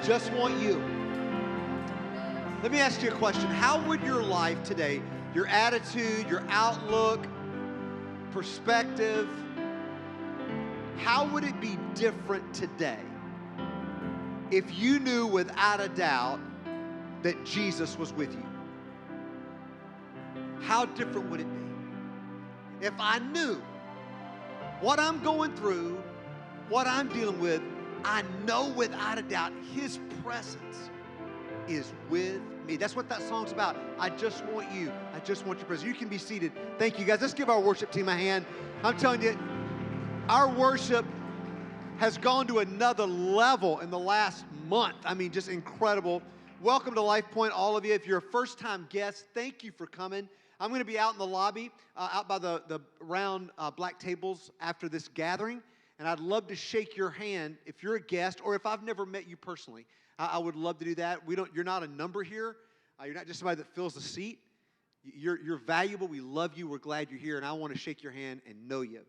just want you. Let me ask you a question. How would your life today, your attitude, your outlook, perspective, how would it be different today if you knew without a doubt that Jesus was with you? How different would it be? If I knew what I'm going through, what I'm dealing with, I know without a doubt His presence is with me. That's what that song's about. I just want you. I just want your presence. You can be seated. Thank you, guys. Let's give our worship team a hand. I'm telling you, our worship has gone to another level in the last month. I mean, just incredible. Welcome to LifePoint, all of you. If you're a first-time guest, thank you for coming. I'm going to be out in the lobby, out by the round black tables after this gathering, and I'd love to shake your hand if you're a guest or if I've never met you personally. I would love to do that. You're not a number here. You're not just somebody that fills a seat. You're valuable. We love you. We're glad you're here, and I want to shake your hand and know you.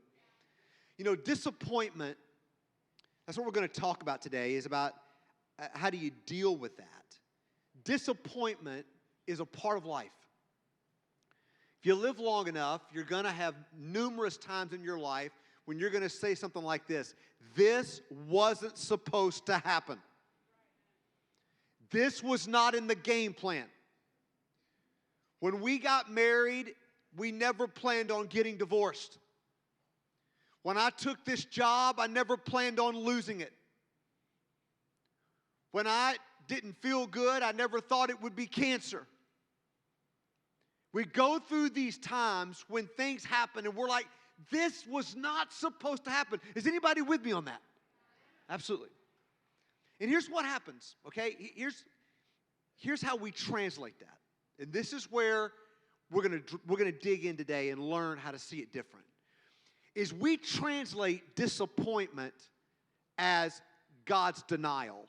You know, disappointment, that's what we're going to talk about today, is about how do you deal with that. Disappointment is a part of life. If you live long enough, you're going to have numerous times in your life when you're going to say something like this: this wasn't supposed to happen. This was not in the game plan. When we got married, we never planned on getting divorced. When I took this job, I never planned on losing it. When I didn't feel good, I never thought it would be cancer. We go through these times when things happen and we're like, this was not supposed to happen. Is anybody with me on that? Absolutely. And here's what happens, okay? Here's how we translate that. And this is where we're gonna dig in today and learn how to see it different. Is we translate disappointment as God's denial.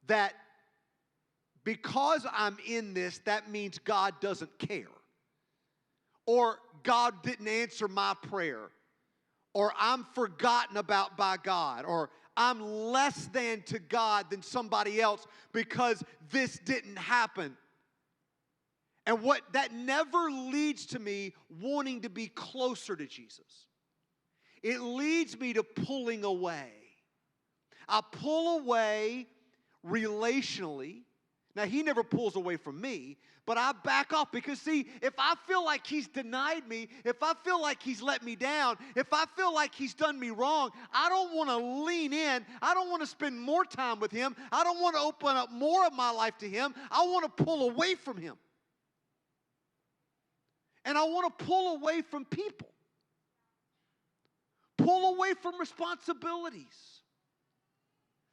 That because I'm in this, that means God doesn't care. Or God didn't answer my prayer. Or I'm forgotten about by God. Or I'm less than to God than somebody else because this didn't happen. And what that never leads to me wanting to be closer to Jesus. It leads me to pulling away. I pull away relationally. Now, He never pulls away from me, but I back off because, see, if I feel like He's denied me, if I feel like He's let me down, if I feel like He's done me wrong, I don't want to lean in. I don't want to spend more time with Him. I don't want to open up more of my life to Him. I want to pull away from Him. And I want to pull away from people. Pull away from responsibilities.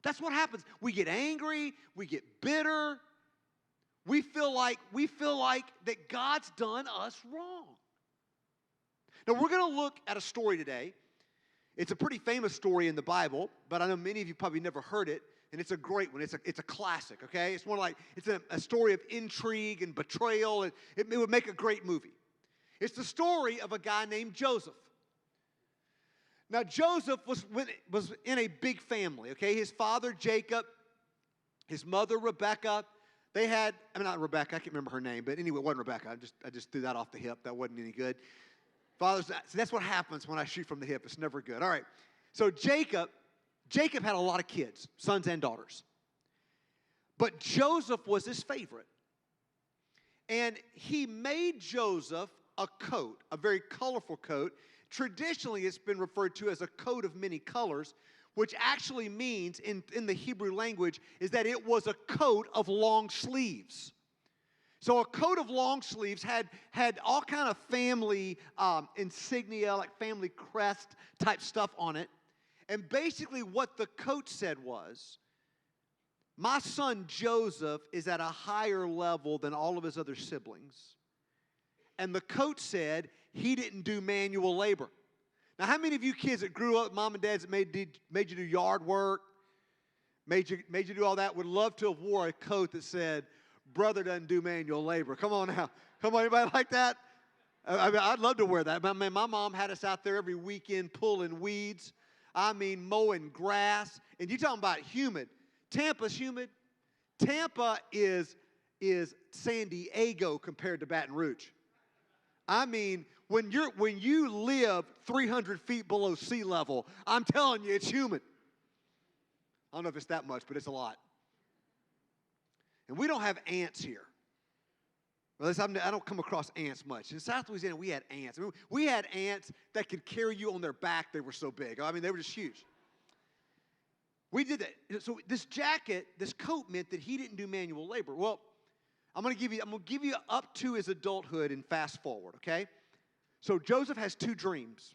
That's what happens. We get angry. We get bitter. We feel like that God's done us wrong. Now, we're going to look at a story today. It's a pretty famous story in the Bible, but I know many of you probably never heard it, and it's a great one. It's a classic, okay? It's more like it's a story of intrigue and betrayal, and it would make a great movie. It's the story of a guy named Joseph. Now, Joseph was in a big family, okay? His father, Jacob, his mother, Rebecca. Not Rebecca, I can't remember her name, but anyway, it wasn't Rebecca. I just threw that off the hip. That wasn't any good. So that's what happens when I shoot from the hip. It's never good. All right. So Jacob had a lot of kids, sons and daughters. But Joseph was his favorite. And he made Joseph a coat, a very colorful coat. Traditionally, it's been referred to as a coat of many colors, which actually means, in the Hebrew language, is that it was a coat of long sleeves. So a coat of long sleeves had all kind of family insignia, like family crest type stuff on it. And basically what the coat said was, my son Joseph is at a higher level than all of his other siblings. And the coat said, he didn't do manual labor. Now, how many of you kids that grew up with mom and dads that made you do yard work, made you do all that, would love to have wore a coat that said, brother doesn't do manual labor? Come on now. Come on, anybody like that? I mean, I'd love to wear that. My mom had us out there every weekend pulling weeds. I mean, mowing grass. And you're talking about humid. Tampa's humid. Tampa is San Diego compared to Baton Rouge. I mean, when you live 300 feet below sea level, I'm telling you, it's humid. I don't know if it's that much, but it's a lot. And we don't have ants here. Well, at least I don't come across ants much. In South Louisiana, we had ants. I mean, we had ants that could carry you on their back. They were so big. I mean, they were just huge. We did that. So this jacket, this coat meant that he didn't do manual labor. Well, I'm going to give you up to his adulthood and fast forward, okay? So Joseph has two dreams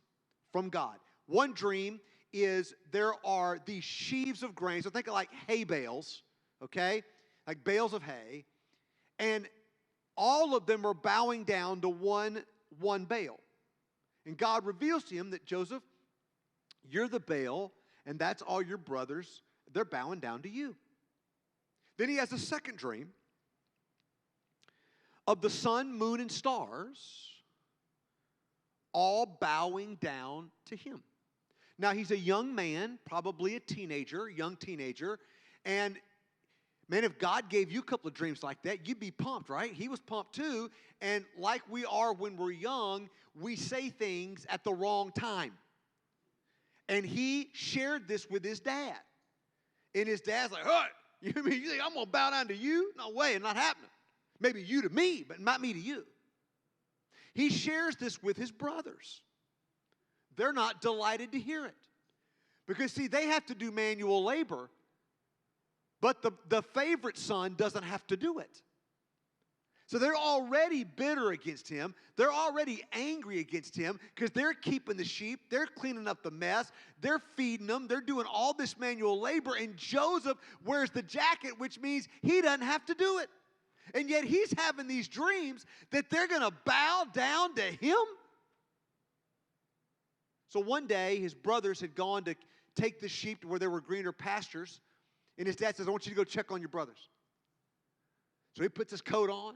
from God. One dream is there are these sheaves of grain. So think of like hay bales, okay? Like bales of hay. And all of them are bowing down to one bale. And God reveals to him that, Joseph, you're the bale, and that's all your brothers. They're bowing down to you. Then he has a second dream of the sun, moon, and stars all bowing down to him. Now, he's a young man, probably a young teenager, and man, if God gave you a couple of dreams like that, you'd be pumped, right? He was pumped too, and like we are when we're young, we say things at the wrong time. And he shared this with his dad. And his dad's like, "What? You think I'm going to bow down to you? No way, it's not happening. Maybe you to me, but not me to you." He shares this with his brothers. They're not delighted to hear it. Because, see, they have to do manual labor, but the favorite son doesn't have to do it. So they're already bitter against him. They're already angry against him because they're keeping the sheep. They're cleaning up the mess. They're feeding them. They're doing all this manual labor. And Joseph wears the jacket, which means he doesn't have to do it. And yet he's having these dreams that they're going to bow down to him. So one day his brothers had gone to take the sheep to where there were greener pastures. And his dad says, "I want you to go check on your brothers." So he puts his coat on.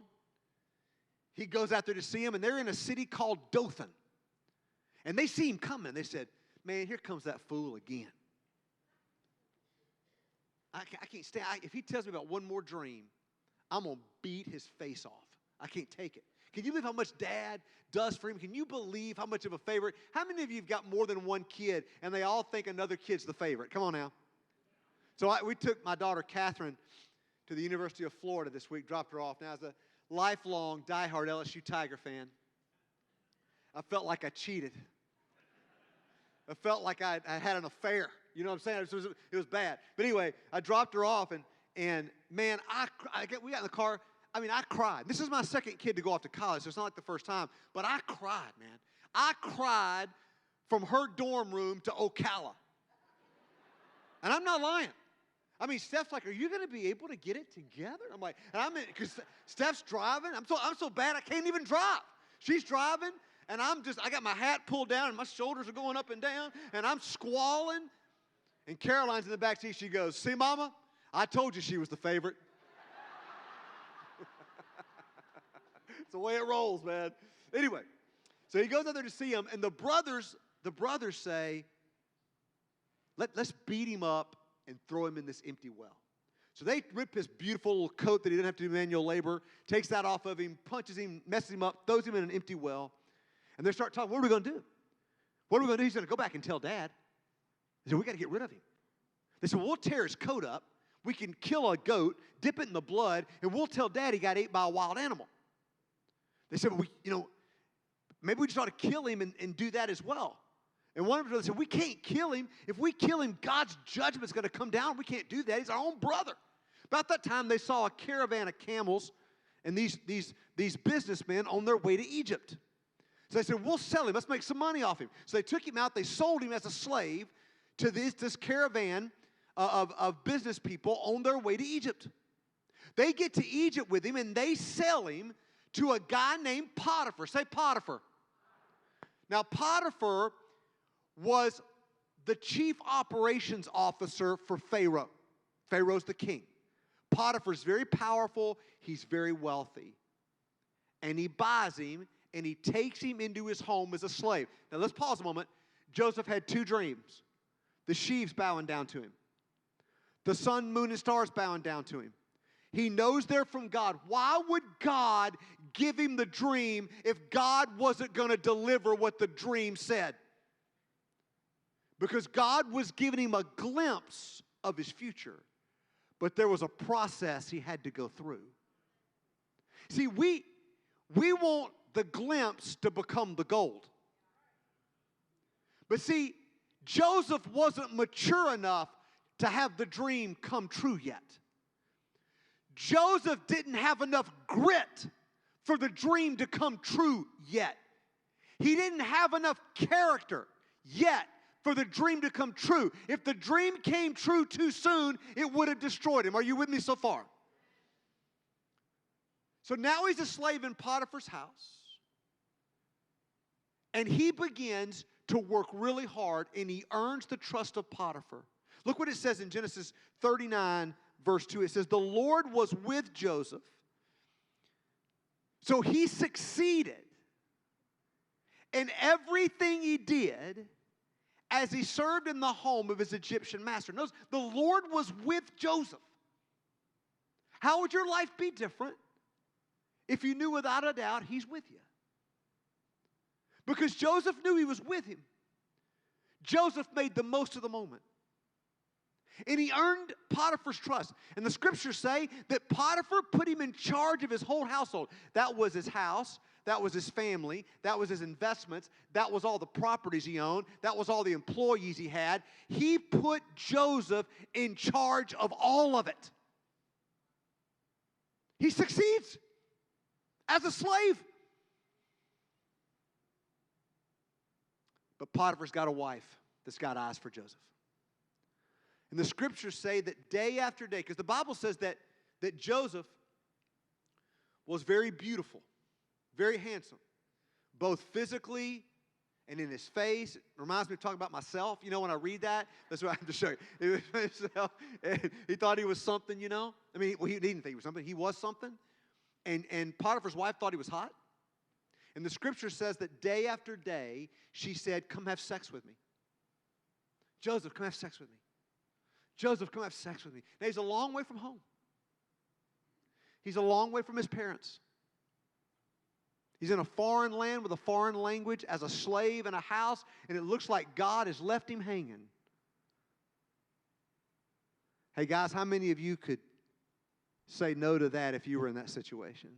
He goes out there to see him, and they're in a city called Dothan. And they see him coming. They said, "Man, here comes that fool again. I can't stand it. If he tells me about one more dream, I'm going to beat his face off. I can't take it." Can you believe how much Dad does for him? Can you believe how much of a favorite? How many of you have got more than one kid, and they all think another kid's the favorite? Come on now. So we took my daughter, Catherine, to the University of Florida this week, dropped her off. Now, as a lifelong, diehard LSU Tiger fan, I felt like I cheated. I felt like I had an affair. You know what I'm saying? It was bad. But anyway, I dropped her off, and man, we got in the car. I mean, I cried. This is my second kid to go off to college, so it's not like the first time. But I cried, man. I cried from her dorm room to Ocala. And I'm not lying. I mean, Steph's like, "Are you going to be able to get it together?" I'm like, because Steph's driving. I'm so bad I can't even drive. She's driving, and I got my hat pulled down, and my shoulders are going up and down, and I'm squalling. And Caroline's in the back seat. She goes, "See, Mama, I told you she was the favorite." It's the way it rolls, man. Anyway, so he goes out there to see him, and the brothers say, let's beat him up and throw him in this empty well. So they rip his beautiful little coat that he didn't have to do manual labor, takes that off of him, punches him, messes him up, throws him in an empty well. And they start talking, "What are we going to do? What are we going to do?" He's going to go back and tell Dad. They said, "We got to get rid of him." They said, "We'll tear his coat up. We can kill a goat, dip it in the blood, and we'll tell Dad he got ate by a wild animal." They said, maybe we just ought to kill him and do that as well. And one of them said, "We can't kill him. If we kill him, God's judgment's going to come down. We can't do that. He's our own brother." About that time, they saw a caravan of camels and these businessmen on their way to Egypt. So they said, "We'll sell him. Let's make some money off him." So they took him out. They sold him as a slave to this caravan of business people on their way to Egypt. They get to Egypt with him, and they sell him to a guy named Potiphar. Say Potiphar. Now, Potiphar was the chief operations officer for Pharaoh. Pharaoh's the king. Potiphar's very powerful. He's very wealthy. And he buys him, and he takes him into his home as a slave. Now, let's pause a moment. Joseph had two dreams. The sheaves bowing down to him. The sun, moon, and stars bowing down to him. He knows they're from God. Why would God give him the dream if God wasn't going to deliver what the dream said? Because God was giving him a glimpse of his future. But there was a process he had to go through. See, we want the glimpse to become the gold. But see, Joseph wasn't mature enough to have the dream come true yet. Joseph didn't have enough grit for the dream to come true yet. He didn't have enough character yet for the dream to come true. If the dream came true too soon, it would have destroyed him. Are you with me so far? So now he's a slave in Potiphar's house. And he begins to work really hard, and he earns the trust of Potiphar. Look what it says in Genesis 39, verse 2. It says, the Lord was with Joseph, so he succeeded in everything he did as he served in the home of his Egyptian master. Notice, the Lord was with Joseph. How would your life be different if you knew without a doubt he's with you? Because Joseph knew he was with him. Joseph made the most of the moment. And he earned Potiphar's trust. And the scriptures say that Potiphar put him in charge of his whole household. That was his house. That was his family. That was his investments. That was all the properties he owned. That was all the employees he had. He put Joseph in charge of all of it. He succeeds as a slave. But Potiphar's got a wife that's got eyes for Joseph. And the scriptures say that day after day, because the Bible says that Joseph was very beautiful, very handsome, both physically and in his face. It reminds me of talking about myself. You know, when I read that, that's what I have to show you. He thought he was something, you know. I mean, well, he didn't think he was something. He was something. And Potiphar's wife thought he was hot. And the scripture says that day after day, she said, come have sex with me. Joseph, come have sex with me. Joseph, come have sex with me. Now, he's a long way from home. He's a long way from his parents. He's in a foreign land with a foreign language as a slave in a house, and it looks like God has left him hanging. Hey, guys, how many of you could say no to that if you were in that situation?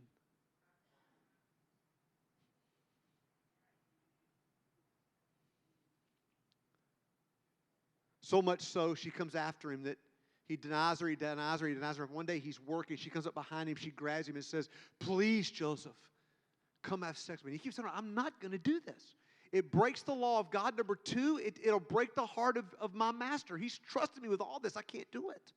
So much so, she comes after him that he denies her, he denies her, he denies her. One day he's working, she comes up behind him, she grabs him and says, please, Joseph, come have sex with me. And he keeps saying, I'm not going to do this. It breaks the law of God. Number two, it'll break the heart of my master. He's trusted me with all this. I can't do it.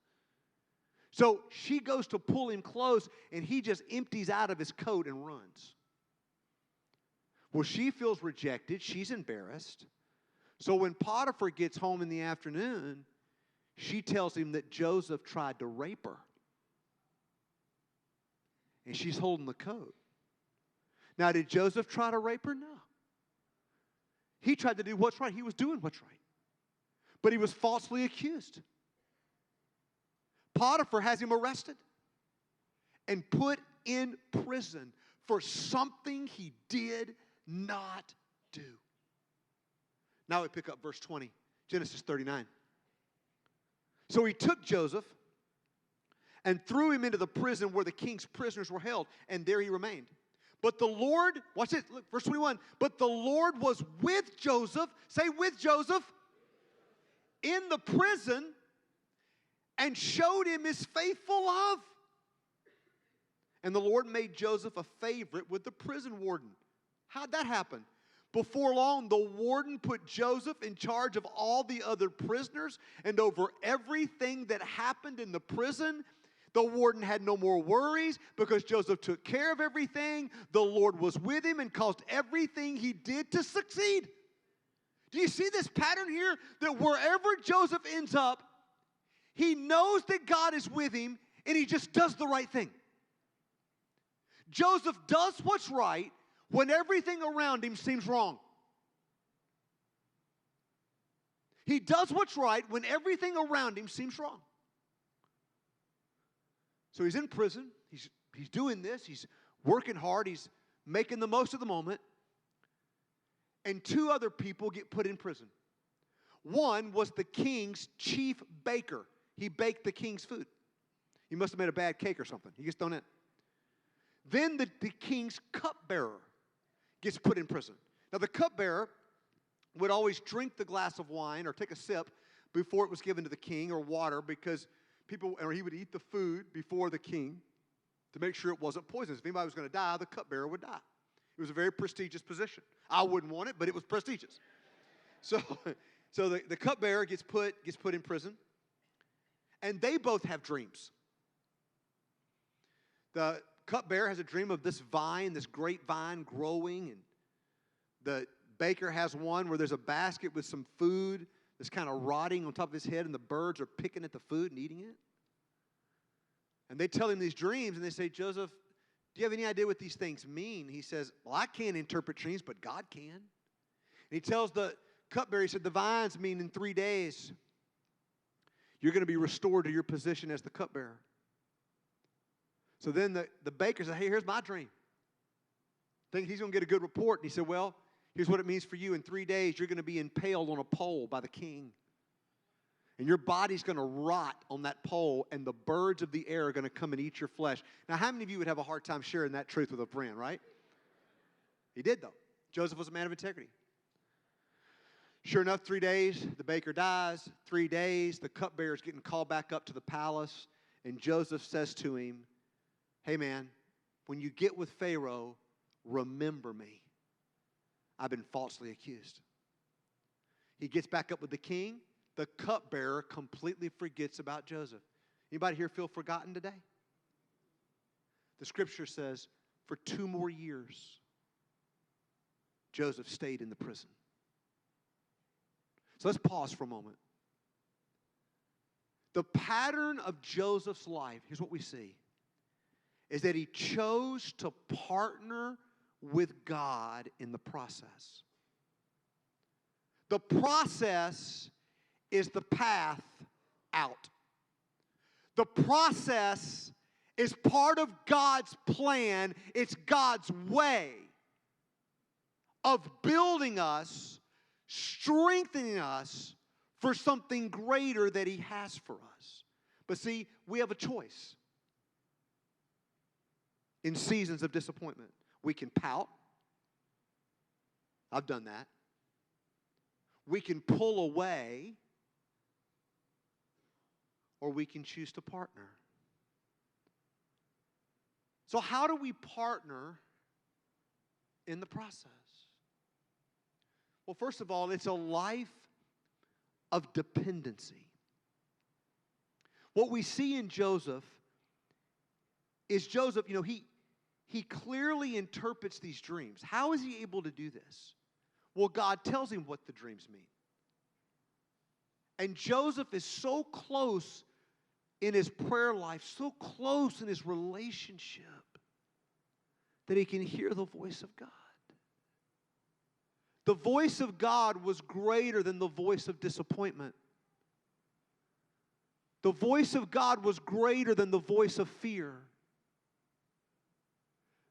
So she goes to pull him close, and he just empties out of his coat and runs. Well, she feels rejected. She's embarrassed. So when Potiphar gets home in the afternoon, she tells him that Joseph tried to rape her. And she's holding the coat. Now, did Joseph try to rape her? No. He tried to do what's right. He was doing what's right. But he was falsely accused. Potiphar has him arrested and put in prison for something he did not do. Now we pick up verse 20, Genesis 39. So he took Joseph and threw him into the prison where the king's prisoners were held, and there he remained. But the Lord, watch it, look, verse 21. But the Lord was with Joseph, say with Joseph, in the prison, and showed him his faithful love. And the Lord made Joseph a favorite with the prison warden. How'd that happen? Before long, the warden put Joseph in charge of all the other prisoners, and over everything that happened in the prison. The warden had no more worries because Joseph took care of everything. The Lord was with him and caused everything he did to succeed. Do you see this pattern here? That wherever Joseph ends up, he knows that God is with him and he just does the right thing. Joseph does what's right when everything around him seems wrong. He does what's right when everything around him seems wrong. So he's in prison. He's doing this. He's working hard. He's making the most of the moment. And two other people get put in prison. One was the king's chief baker. He baked the king's food. He must have made a bad cake or something. He gets thrown in. Then the king's cupbearer gets put in prison. Now, the cupbearer would always drink the glass of wine or take a sip before it was given to the king, or water, because he would eat the food before the king to make sure it wasn't poisonous. If anybody was going to die, the cupbearer would die. It was a very prestigious position. I wouldn't want it, but it was prestigious. So the cupbearer gets put in prison, and they both have dreams. The cupbearer has a dream of this vine, this grapevine growing, and the baker has one where there's a basket with some food that's kind of rotting on top of his head, and the birds are picking at the food and eating it. And they tell him these dreams, and they say, Joseph, do you have any idea what these things mean? He says, well, I can't interpret dreams, but God can. And he tells the cupbearer, he said, the vines mean in 3 days you're going to be restored to your position as the cupbearer. So then the baker said, hey, here's my dream. Think he's going to get a good report. And he said, well, here's what it means for you. In 3 days, you're going to be impaled on a pole by the king. And your body's going to rot on that pole, and the birds of the air are going to come and eat your flesh. Now, how many of you would have a hard time sharing that truth with a friend, right? He did, though. Joseph was a man of integrity. Sure enough, 3 days, the baker dies. 3 days, the cupbearer is getting called back up to the palace. And Joseph says to him, hey, man, when you get with Pharaoh, remember me. I've been falsely accused. He gets back up with the king. The cupbearer completely forgets about Joseph. Anybody here feel forgotten today? The scripture says, for 2 more years, Joseph stayed in the prison. So let's pause for a moment. The pattern of Joseph's life, here's what we see, is that he chose to partner with God in the process. The process is the path out. The process is part of God's plan. It's God's way of building us, strengthening us for something greater that He has for us. But see, we have a choice. In seasons of disappointment, we can pout. I've done that. We can pull away, or we can choose to partner. So how do we partner in the process? Well, first of all, it's a life of dependency. What we see in Joseph is Joseph, he clearly interprets these dreams. How is he able to do this? Well, God tells him what the dreams mean. And Joseph is so close in his prayer life, so close in his relationship, that he can hear the voice of God. The voice of God was greater than the voice of disappointment. The voice of God was greater than the voice of fear.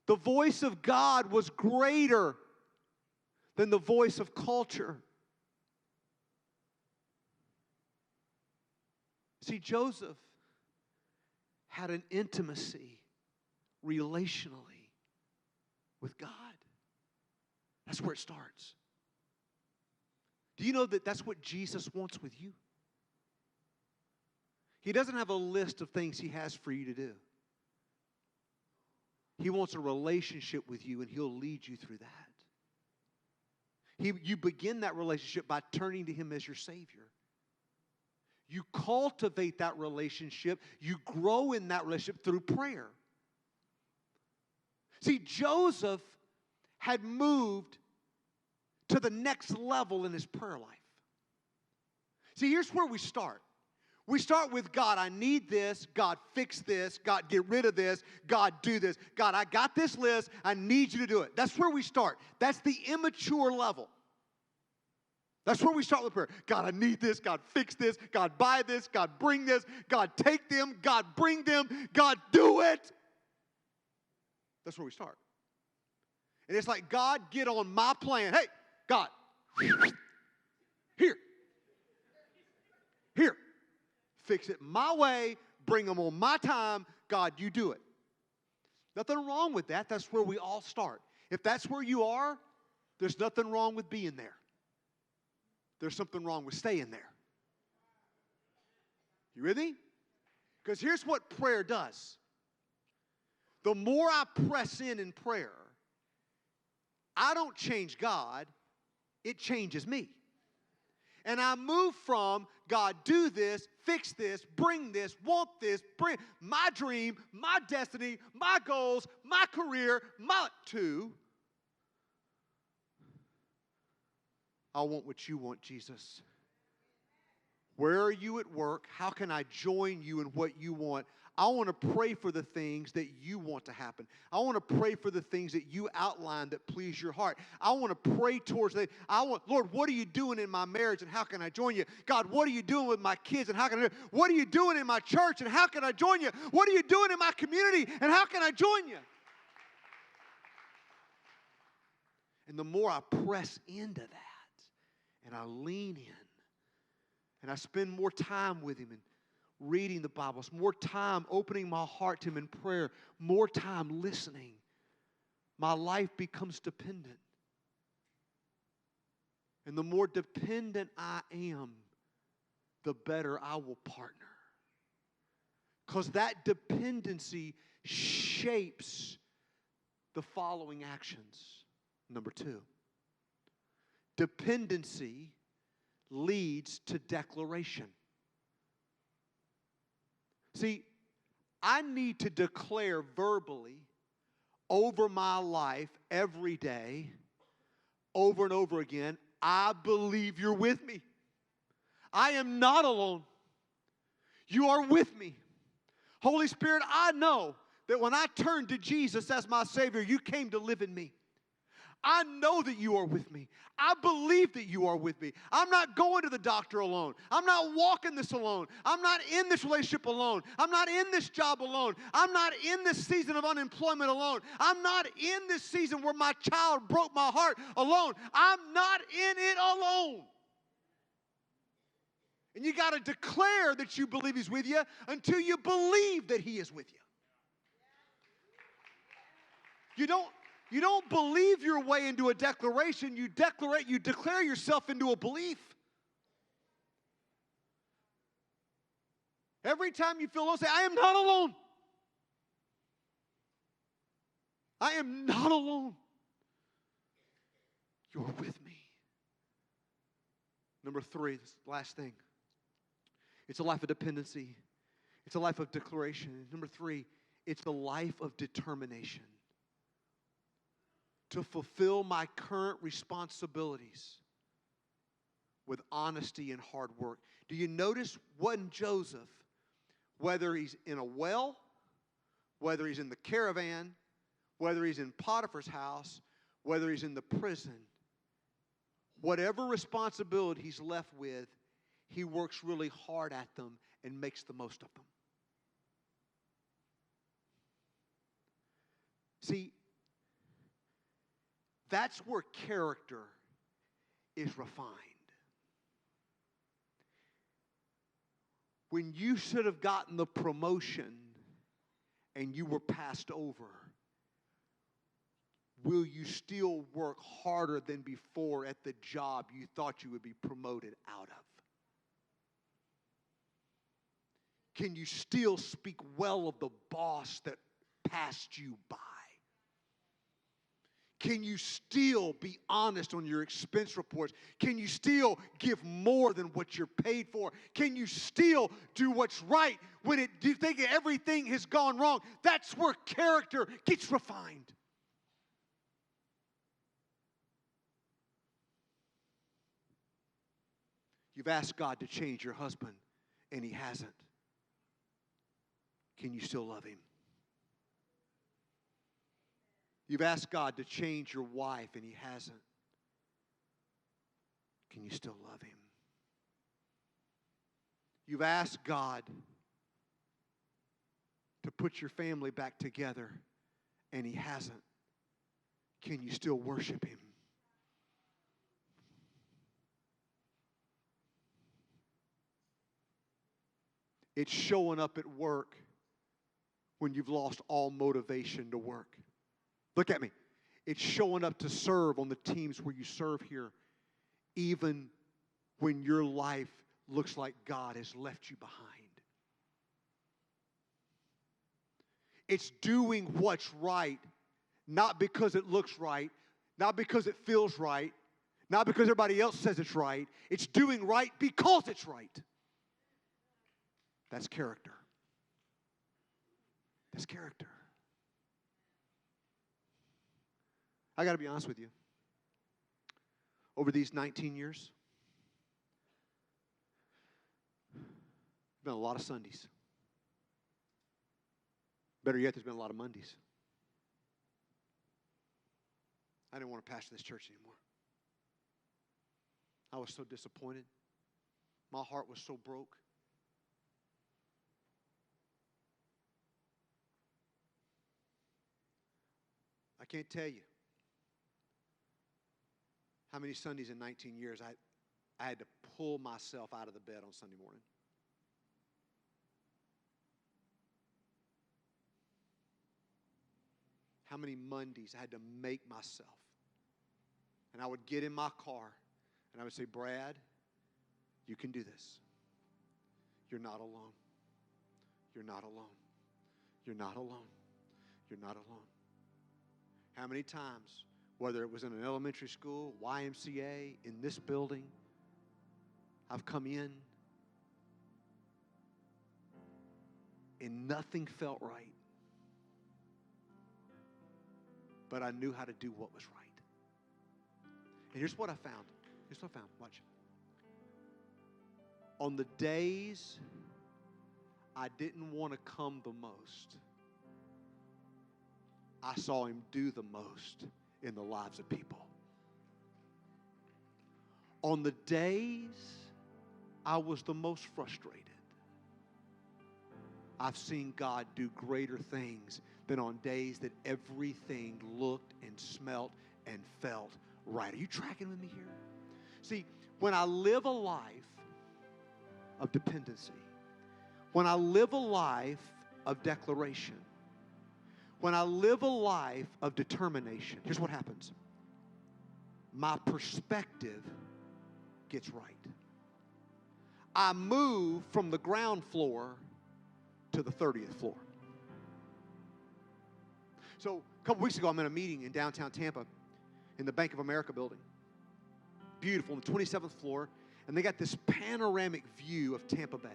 The voice of God was greater than the voice of culture. See, Joseph had an intimacy relationally with God. That's where it starts. Do you know that that's what Jesus wants with you? He doesn't have a list of things He has for you to do. He wants a relationship with you, and He'll lead you through that. You begin that relationship by turning to Him as your Savior. You cultivate that relationship. You grow in that relationship through prayer. See, Joseph had moved to the next level in his prayer life. See, here's where we start. We start with, God, I need this. God, fix this. God, get rid of this. God, do this. God, I got this list. I need you to do it. That's where we start. That's the immature level. That's where we start with prayer. God, I need this. God, fix this. God, buy this. God, bring this. God, take them. God, bring them. God, do it. That's where we start. And it's like, God, get on my plan. Hey, God, here. Here. Fix it my way. Bring them on my time. God, you do it. Nothing wrong with that. That's where we all start. If that's where you are, there's nothing wrong with being there. There's something wrong with staying there. You with me? Because here's what prayer does. The more I press in prayer, I don't change God, it changes me. And I move from, God, do this, fix this, bring this, want this, bring my dream, my destiny, my goals, my career, to, I want what you want, Jesus. Where are you at work? How can I join you in what you want? I want to pray for the things that you want to happen. I want to pray for the things that you outline that please your heart. I want to pray towards that. Lord, what are you doing in my marriage and how can I join you? God, what are you doing with my kids and how can I? What are you doing in my church and how can I join you? What are you doing in my community and how can I join you? And the more I press into that and I lean in and I spend more time with Him and reading the Bible, more time opening my heart to Him in prayer, more time listening, my life becomes dependent. And the more dependent I am, the better I will partner. Because that dependency shapes the following actions. Number 2, dependency leads to declaration. See, I need to declare verbally over my life every day, over and over again, I believe you're with me. I am not alone. You are with me. Holy Spirit, I know that when I turned to Jesus as my Savior, you came to live in me. I know that you are with me. I believe that you are with me. I'm not going to the doctor alone. I'm not walking this alone. I'm not in this relationship alone. I'm not in this job alone. I'm not in this season of unemployment alone. I'm not in this season where my child broke my heart alone. I'm not in it alone. And you got to declare that you believe He's with you until you believe that He is with you. You don't believe your way into a declaration. You declare yourself into a belief. Every time you feel low, say, I am not alone. I am not alone. You're with me. Number 3, this last thing. It's a life of dependency. It's a life of declaration. Number 3, it's a life of determination. To fulfill my current responsibilities with honesty and hard work. Do you notice when Joseph, whether he's in a well, whether he's in the caravan, whether he's in Potiphar's house, whether he's in the prison, whatever responsibility he's left with, he works really hard at them and makes the most of them. See, that's where character is refined. When you should have gotten the promotion and you were passed over, will you still work harder than before at the job you thought you would be promoted out of? Can you still speak well of the boss that passed you by? Can you still be honest on your expense reports? Can you still give more than what you're paid for? Can you still do what's right when you think everything has gone wrong? That's where character gets refined. You've asked God to change your husband, and He hasn't. Can you still love Him? You've asked God to change your wife, and He hasn't. can you still love Him? You've asked God to put your family back together, and He hasn't. Can you still worship Him? It's showing up at work when you've lost all motivation to work. Look at me. It's showing up to serve on the teams where you serve here, even when your life looks like God has left you behind. It's doing what's right, not because it looks right, not because it feels right, not because everybody else says it's right. It's doing right because it's right. That's character. That's character. I got to be honest with you. Over these 19 years, there's been a lot of Sundays. Better yet, there's been a lot of Mondays. I didn't want to pastor this church anymore. I was so disappointed. My heart was so broke. I can't tell you how many Sundays in 19 years I had to pull myself out of the bed on Sunday morning. How many Mondays I had to make myself. And I would get in my car and I would say, Brad, you can do this. You're not alone. You're not alone. You're not alone. You're not alone. How many times, whether it was in an elementary school, YMCA, in this building, I've come in and nothing felt right. But I knew how to do what was right. And here's what I found. Here's what I found. Watch. On the days I didn't want to come the most, I saw Him do the most in the lives of people. On the days I was the most frustrated, I've seen God do greater things than on days that everything looked and smelt and felt right. Are you tracking with me here? See, when I live a life of dependency, when I live a life of declaration, when I live a life of determination, here's what happens. My perspective gets right. I move from the ground floor to the 30th floor. So a couple weeks ago, I'm in a meeting in downtown Tampa in the Bank of America building. Beautiful, on the 27th floor. And they got this panoramic view of Tampa Bay.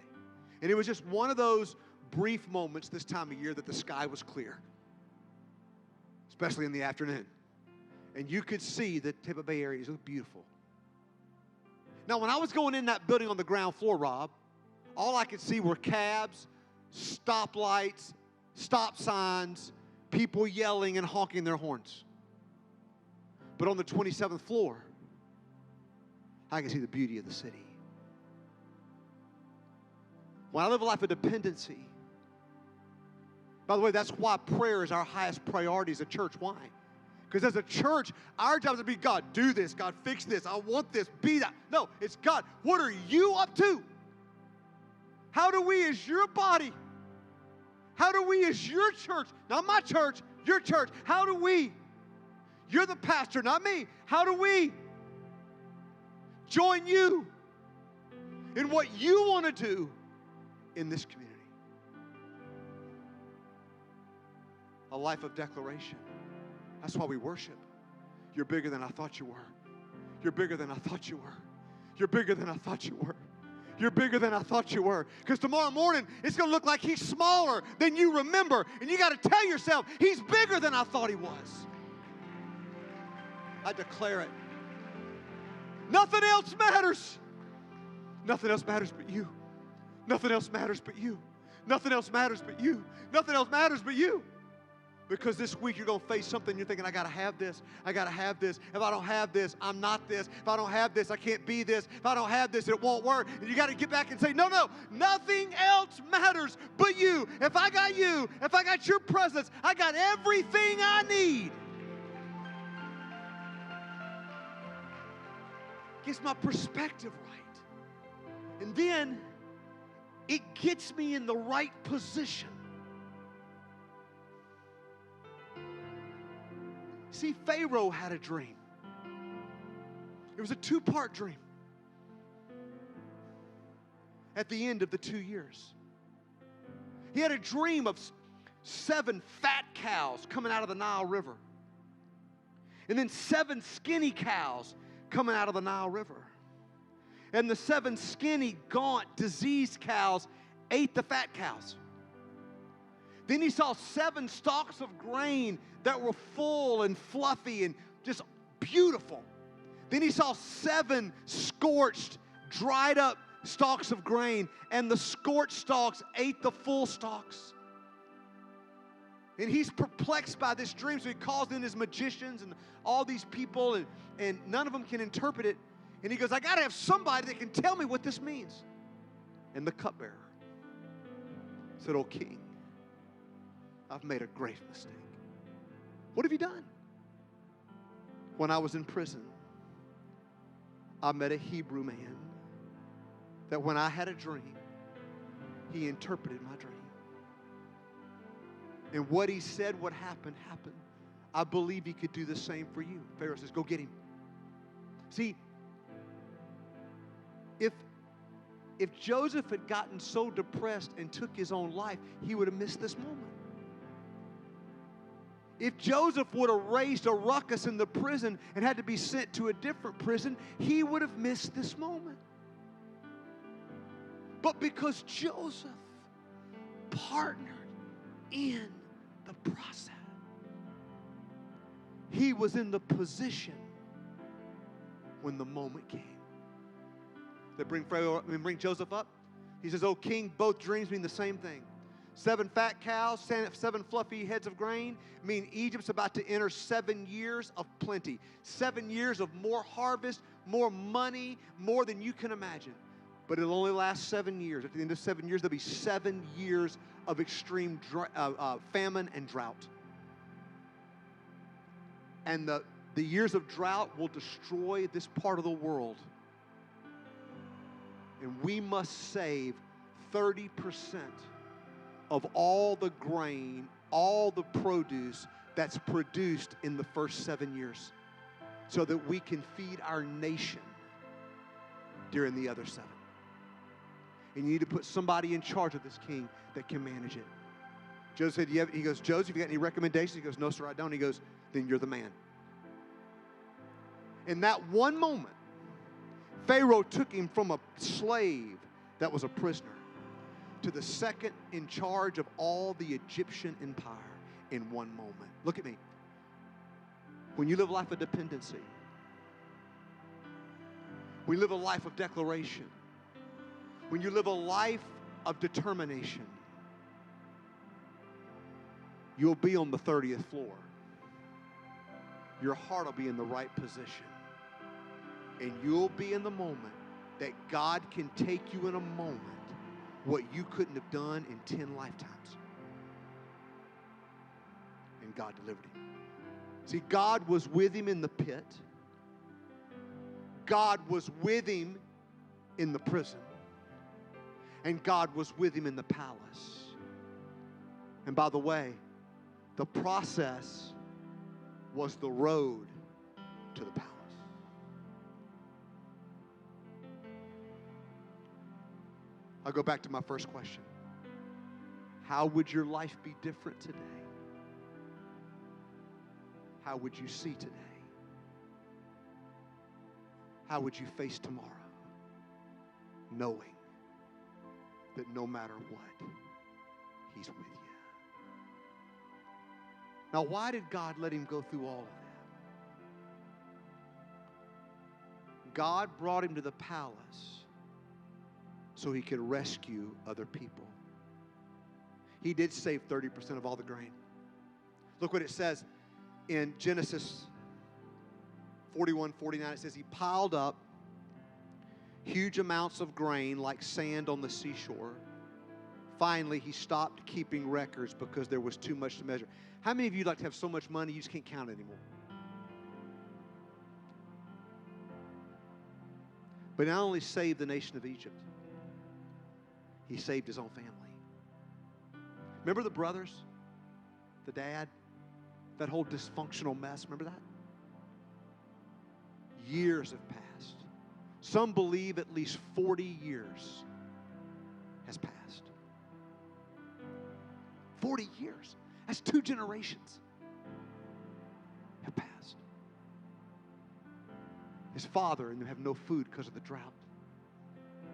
And it was just one of those brief moments this time of year that the sky was clear, especially in the afternoon. And you could see the Tampa Bay area. It was beautiful. Now, when I was going in that building on the ground floor, Rob, all I could see were cabs, stoplights, stop signs, people yelling and honking their horns. But on the 27th floor, I can see the beauty of the city. When I live a life of dependency, by the way, that's why prayer is our highest priority as a church. Why? Because as a church, our job is to be, God, do this. God, fix this. I want this. Be that. No, it's God, what are you up to? How do we as your body, how do we as your church, not my church, your church, how do we, you're the pastor, not me, how do we join you in what you want to do in this community? A life of declaration. That's why we worship. You're bigger than I thought you were. You're bigger than I thought you were. You're bigger than I thought you were. You're bigger than I thought you were. Because tomorrow morning, it's going to look like He's smaller than you remember. And you got to tell yourself, He's bigger than I thought He was. I declare it. Nothing else matters. Nothing else matters but you. Nothing else matters but you. Nothing else matters but you. Nothing else matters but you. Because this week you're going to face something. You're thinking, I got to have this. I got to have this. If I don't have this, I'm not this. If I don't have this, I can't be this. If I don't have this, it won't work. And you got to get back and say, no, nothing else matters but you. If I got you, if I got your presence, I got everything I need. Gets my perspective right. And then it gets me in the right position. See, Pharaoh had a dream. It was a 2-part dream. At the end of the 2 years, he had a dream of 7 fat cows coming out of the Nile River, and then 7 skinny cows coming out of the Nile River. And the 7 skinny, gaunt, diseased cows ate the fat cows. Then he saw 7 stalks of grain that were full and fluffy and just beautiful. Then he saw 7 scorched, dried up stalks of grain, and the scorched stalks ate the full stalks. And he's perplexed by this dream, so he calls in his magicians and all these people, and none of them can interpret it. And he goes, I got to have somebody that can tell me what this means. And the cupbearer said, "O king, I've made a great mistake." "What have you done?" "When I was in prison, I met a Hebrew man that when I had a dream, he interpreted my dream. And what he said would happen, happened. I believe he could do the same for you." Pharaoh says, "Go get him." See, if Joseph had gotten so depressed and took his own life, he would have missed this moment. If Joseph would have raised a ruckus in the prison and had to be sent to a different prison, he would have missed this moment. But because Joseph partnered in the process, he was in the position when the moment came. They bring Joseph up. He says, "O king, both dreams mean the same thing. 7 fat cows, 7 fluffy heads of grain mean Egypt's about to enter 7 years of plenty. 7 years of more harvest, more money, more than you can imagine. But it'll only last 7 years. At the end of 7 years, there'll be 7 years of extreme famine and drought. And the years of drought will destroy this part of the world. And we must save 30% of all the grain, all the produce that's produced in the first 7 years, so that we can feed our nation during the other 7. And you need to put somebody in charge of this, king, that can manage it." Joseph said, he goes, "Joseph, you got any recommendations?" He goes, "No, sir, I don't." He goes, "Then you're the man." In that one moment, Pharaoh took him from a slave that was a prisoner to the second in charge of all the Egyptian empire in one moment. Look at me. When you live a life of dependency, when you live a life of declaration, when you live a life of determination, you'll be on the 30th floor. Your heart will be in the right position. And you'll be in the moment that God can take you in a moment what you couldn't have done in 10 lifetimes. And God delivered him. See, God was with him in the pit. God was with him in the prison. And God was with him in the palace. And by the way, the process was the road to the palace. I'll go back to my first question. How would your life be different today? How would you see today? How would you face tomorrow? Knowing that no matter what, he's with you. Now, why did God let him go through all of that? God brought him to the palace so he could rescue other people. He did save 30% of all the grain. Look what it says in Genesis 41:49. It says, he piled up huge amounts of grain like sand on the seashore. Finally, he stopped keeping records because there was too much to measure. How many of you like to have so much money you just can't count it anymore? But not only saved the nation of Egypt, he saved his own family. Remember the brothers? The dad? That whole dysfunctional mess, remember that? Years have passed. Some believe at least 40 years has passed. 40 years. That's 2 generations have passed. His father, and they have no food because of the drought.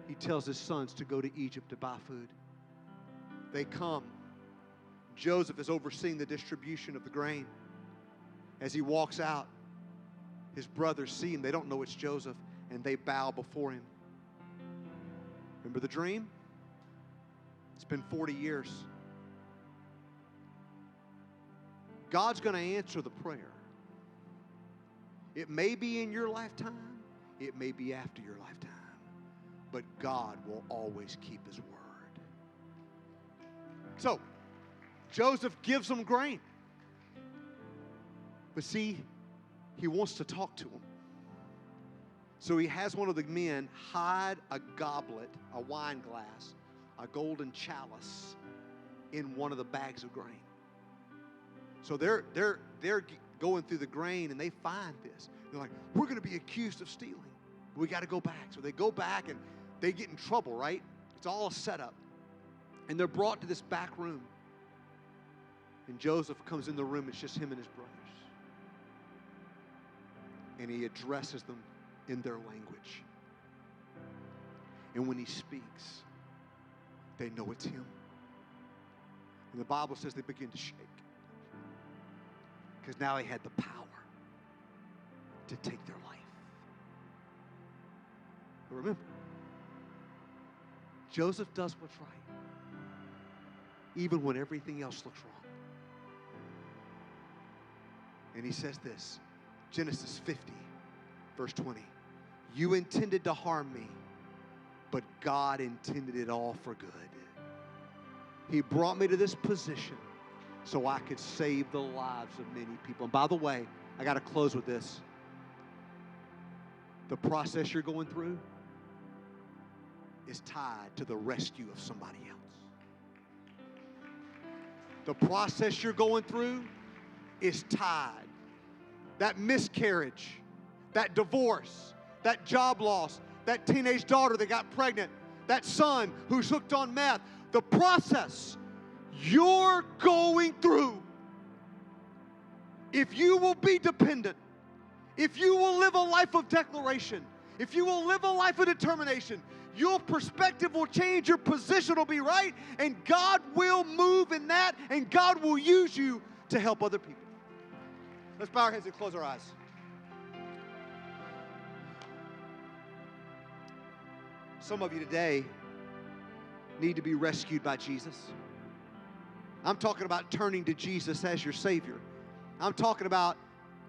He tells his sons to go to Egypt to buy food. They come. Joseph is overseeing the distribution of the grain. As he walks out, his brothers see him. They don't know it's Joseph, and they bow before him. Remember the dream? It's been 40 years. God's going to answer the prayer. It may be in your lifetime. It may be after your lifetime. But God will always keep his word. So, Joseph gives them grain. But see, he wants to talk to them. So he has one of the men hide a goblet, a wine glass, a golden chalice in one of the bags of grain. So they're going through the grain and they find this. They're like, we're going to be accused of stealing. We got to go back. So they go back and they get in trouble, right? It's all a setup. And they're brought to this back room. And Joseph comes in the room. It's just him and his brothers. And he addresses them in their language. And when he speaks, they know it's him. And the Bible says they begin to shake. Because now he had the power to take their life. But remember, Joseph does what's right, even when everything else looks wrong. And he says this, Genesis 50, verse 20. You intended to harm me, but God intended it all for good. He brought me to this position so I could save the lives of many people. And by the way, I got to close with this. The process you're going through is tied to the rescue of somebody else. The process you're going through is tied. That miscarriage, that divorce, that job loss, that teenage daughter that got pregnant, that son who's hooked on meth, the process you're going through, if you will be dependent, if you will live a life of declaration, if you will live a life of determination, your perspective will change, your position will be right, and God will move in that, and God will use you to help other people. Let's bow our heads and close our eyes. Some of you today need to be rescued by Jesus. I'm talking about turning to Jesus as your Savior. I'm talking about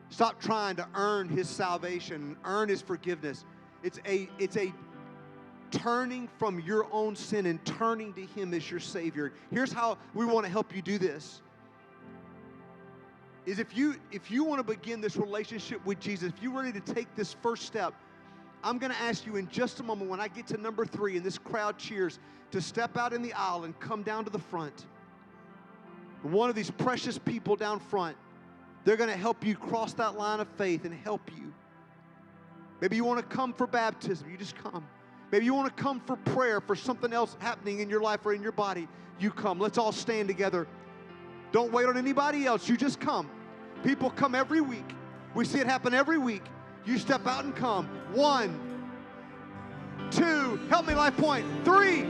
stop trying to earn his salvation, earn his forgiveness. It's a turning from your own sin and turning to him as your Savior. Here's how we want to help you do this. Is if you want to begin this relationship with Jesus, if you're ready to take this first step, I'm going to ask you in just a moment when I get to number 3 and this crowd cheers to step out in the aisle and come down to the front. One of these precious people down front, they're going to help you cross that line of faith and help you. Maybe you want to come for baptism. You just come. Maybe you want to come for prayer for something else happening in your life or in your body. You come. Let's all stand together. Don't wait on anybody else. You just come. People come every week. We see it happen every week. You step out and come. 1, 2, help me, LifePoint. 3.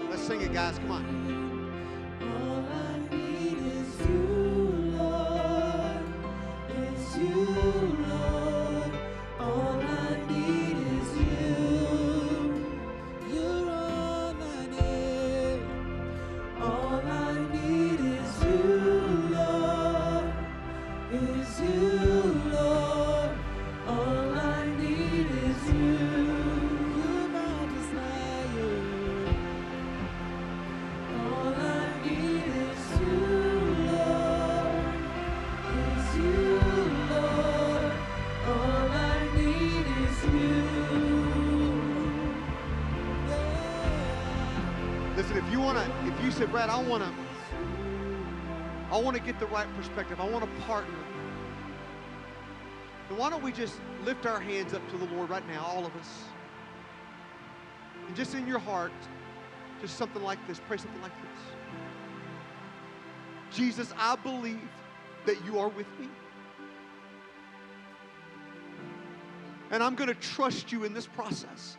Let's sing it, guys. Come on. All I need is you. If you said, Brad, I want to get the right perspective. I want to partner. And why don't we just lift our hands up to the Lord right now, all of us. And just in your heart, just something like this. Pray something like this. Jesus, I believe that you are with me. And I'm going to trust you in this process.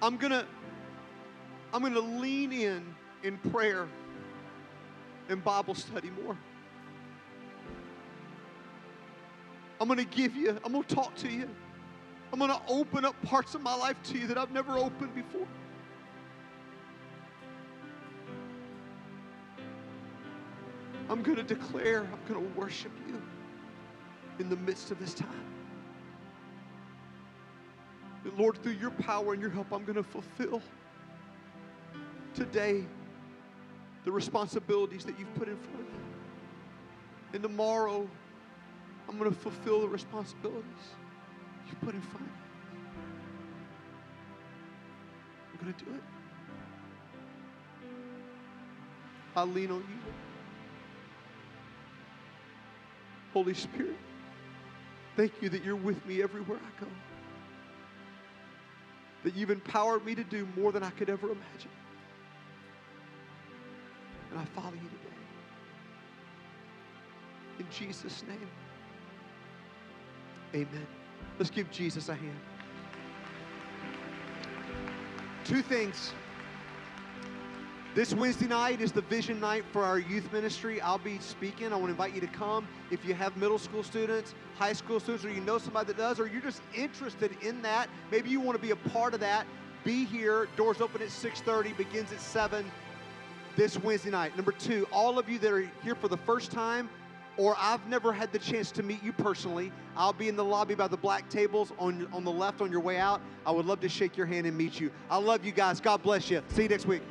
I'm going to lean in prayer and Bible study more. I'm going to talk to you. I'm going to open up parts of my life to you that I've never opened before. I'm going to declare, I'm going to worship you in the midst of this time. And Lord, through your power and your help, I'm going to fulfill today the responsibilities that you've put in front of me. And tomorrow, I'm going to fulfill the responsibilities you put in front of me. I'm going to do it. I lean on you. Holy Spirit, thank you that you're with me everywhere I go. That you've empowered me to do more than I could ever imagine. And I follow you today. In Jesus' name, amen. Let's give Jesus a hand. Two things. This Wednesday night is the vision night for our youth ministry. I'll be speaking. I want to invite you to come. If you have middle school students, high school students, or you know somebody that does, or you're just interested in that, maybe you want to be a part of that, be here. Doors open at 6:30, begins at 7 this Wednesday night. Number two, all of you that are here for the first time, or I've never had the chance to meet you personally, I'll be in the lobby by the black tables on the left on your way out. I would love to shake your hand and meet you. I love you guys. God bless you. See you next week.